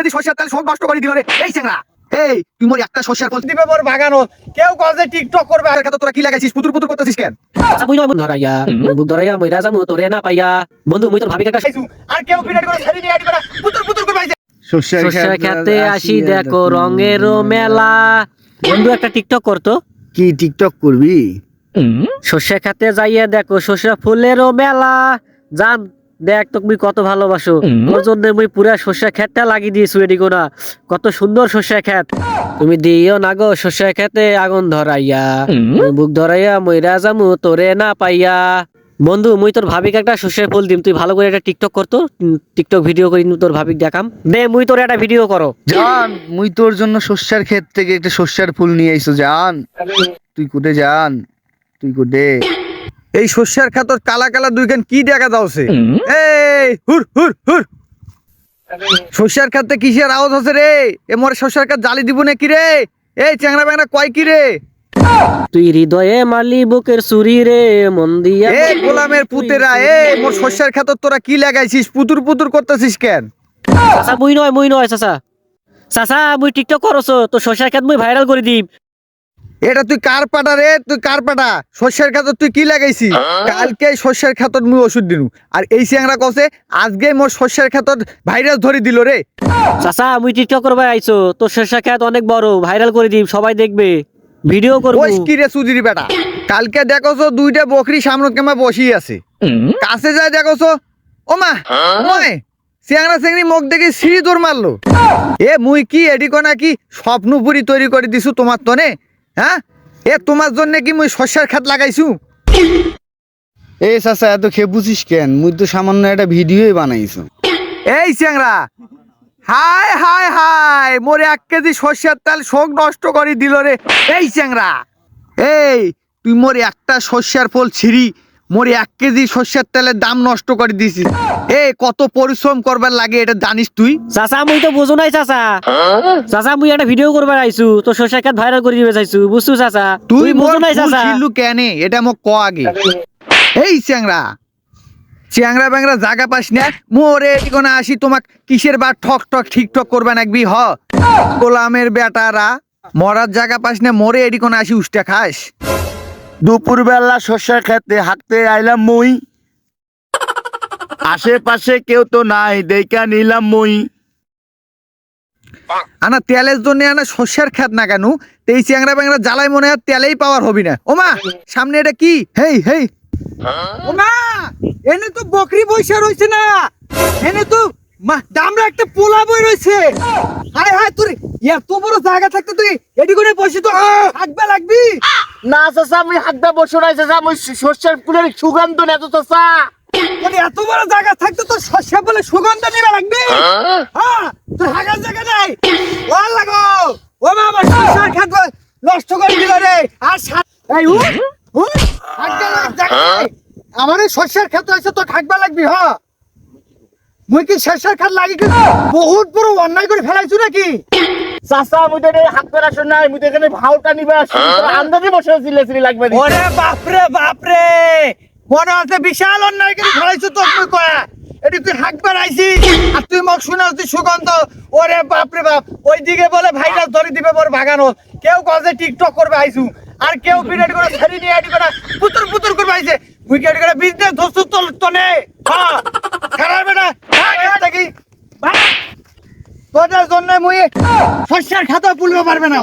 KG সরষের তেল সব নষ্ট করে দিল রে এই চ্যাংড়া। এই তুই মোর একটা সরষের ফল দিবে মোর বাগানো, কেউ কবে টিকটক করবে আর কত তোরা কি লাগাইছিস পুতুর পুতুর করতেছিস কেন? আচ্ছা বুঝলো মুই ধরাইয়া বুক ধরাইয়া মই রাজা মু তোরে না পাইয়া বন্ধু মুই তোর ভাবি কাকা আর কেউ বিরাট করে ছাড়ি নিয়ে আইডি করা পুতুর পুতুর করবে আইছে। সরষে খেতে আসি দেখো রঙেরও মেলা। বন্ধু একটা টিকটক করতো। কি টিকটক করবি? সর্ষে খেতে যাইয়া দেখো সর্ষে ফুলেরও মেলা। জান দেখ তুমি কত ভালোবাসো, তোর জন্য মুই পুরা সর্ষে ক্ষেতটা লাগিয়ে দিয়েছি এডি কোনা। কত সুন্দর সর্ষে ক্ষেত, তুমি দিও না গো সর্ষে খেতে আগুন ধরাইয়া বুক ধরাইয়া মই রাজামু তোরে না পাইয়া। বন্ধু মুই তোর ভাবিকে একটা সর্ষের ফুল দিম, তুই ভালো করে একটা টিকটক করতো, টিকটক ভিডিও করি তোর ভাবিক দেখাম। দে মুই তোর একটা ভিডিও করো। জান মুই তোর জন্য শস্যের ক্ষেত থেকে একটা শস্যের ফুল নিয়ে আইছো জান। তুই কোটে জান, তুই কোটে? এই সর্ষের খাতর কালা কালা দুইখান কি দেখা যাচ্ছে? এই হুর হুর হুর সর্ষের খাতে কিসের আওয়াজ হচ্ছে রে? এ মোর সর্ষের খাত জালি দিব নাকি রে? এই চ্যাংড়া ব্যাংড়া কয় কি রে? তুই হৃদয়ে মারলি বুকের চুরি রে মন দিয়া। এ গোলামের পুতেরা, এ মোর সর্ষের খাতর তোরা কি লাগাইছিস পুতুর পুতুর করতেছিস কেন? চাচা মুই নয় চাচা। চাচা মুই টিকটক করছো তো সর্ষের ক্ষেত মুই ভাইরাল করে দিম। এটা তুই কার পাটা রে? তুই কার পাটা? সর্ষের খাতর তুই কি লাগাইছিস? কালকে সর্ষের খাতর মুই ওষুধ দিনু আর এই চ্যাংড়া কসে আজকে মোর সর্ষের খাতর ভাইরাস ধরে দিল রে। চাচা মুই টিকটক করবে আইছো তো সর্ষের ক্ষেত অনেক বড়, ভাইরাল করে দিম, সবাই দেখবে, ভিডিও করব। ওই কি রে সুজির বেটা, কালকে দেখোছো দুইটা বকরি সামনে কেমন বসি আছে, কাছে যায় দেখোছো ও মা ওই চ্যাংড়া চ্যাংড়ি মুখ দেখে সিঁড়ি দৌড় মারলো। এ মুই কি এডিকো নাকি স্বপ্নপুরি তৈরি করে দিছু তোমার তনে? হ্যাঁ এ তোমার জন্য কি মুই সর্ষের খাত লাগাইছু? এ চাচা এত খেপুছিস কেন? মুই তো সামান্য একটা ভিডিওই বানাইছো। এই চ্যাংড়া হাই হাই হাই মোরে 1 কেজি সর্ষের তেল শোক নষ্ট করে দিল রে এই চ্যাংড়া। এই তুই মোরে একটা সর্ষের ফল ছিড়ি মোরে 1 কেজি সর্ষের তেলের দাম নষ্ট করে দিছিস। এই কত পরিশ্রম করবার লাগে এটা জানিস তুই? চাচা মুই তো বুঝো নাই চাচা। চাচা মুই একটা ভিডিও করবে আইছু তো সর্ষের ক্ষেত ভাইরাল করে দিবে চাইছু, বুঝছু চাচা? তুই বুঝো নাই ফুল চাচা। ছিড়লু কেনে এটা মোক ক আগে। এই চ্যাংড়া চ্যাংড়া ব্যাংড়া জায়গা পাস না মোরে এদিকে আসি তোমাক কিসের বা ঠক ঠক ঠিকঠক করবে নাকবি হ গোলামের বেটারা মরার জায়গা পাস না মোরে এদিকে আসি উষ্টা খাস। দুপুর বেলা শস্যের খেতে হাঁটতে আইলাম মুই, আশেপাশে কেউ তো নাই দেখা নিলাম মুই। আনা তেলের জন্য আনা শস্যের খেত না কেন? এই চ্যাংড়া ব্যাংড়া জ্বালাই মনে হয় তেলেই পাওয়ার হবি না। ওমা সামনে এটা কি? হেই হেই ওমা এনে তো বকরি বইসা রইছে না, এনে তো দামরা একটা পোলা বই রইছে। হাই হাই তোর এত বড় জায়গা থাকতে তুই এডি করে বসে তো হাঁকবা লাগবি না চাচা আমি হাঁকতে বসে নাই চাচা, আমি শস্যের ফুলের সুগন্ধ নেই তো চাচা। মানে এত বড় জায়গা থাকতে তোর শস্য বলে সুগন্ধ নিবা লাগবে? হ্যাঁ তোর হাগার জায়গা নাই ওয়াল লাগো। ও মা আমার শস্যের খেত নষ্ট করে দিল রে। আর এই হাগবা জায়গা নাই আমার এই শস্যের খেত হইছে তো হাগবা লাগবি। হ মুই কি শস্যের খেত লাগি কি বহুত বড় অন্যায় করে ফেলাইছু নাকি? চাচা আমি তো হাঁকতে আসুন নাই, আমি তো এখানে ভাওটা নিবে আসছি, আন্দাজে বসে চিল্লাচিল্লি লাগবে। ওরে বাপরে বাপরে মনে হচ্ছে বিশাল অন্যায় করে ফেলাইছু তো তুই কয়া। এটি তুই হাঁকবার আইছিস আর তুই মোক শুনে তুই সুগন্ধ। ওরে বাপরে বাপ ওইদিকে বলে ভাইরাস ধরে দিবে মোর বাগানো, কেউ কজে টিকটক করবে আইছু আর কেউ বিরাট করে ছাড়ি নিয়ে আইডি করে পুতুর পুতুর করবে আইছে। মুই কি করে বিজনেস ধরছু তো নে? হ্যাঁ খারাপ বেটা থাকি তোদের জন্য মুই শস্যের খাতা পুলবে পারবে না।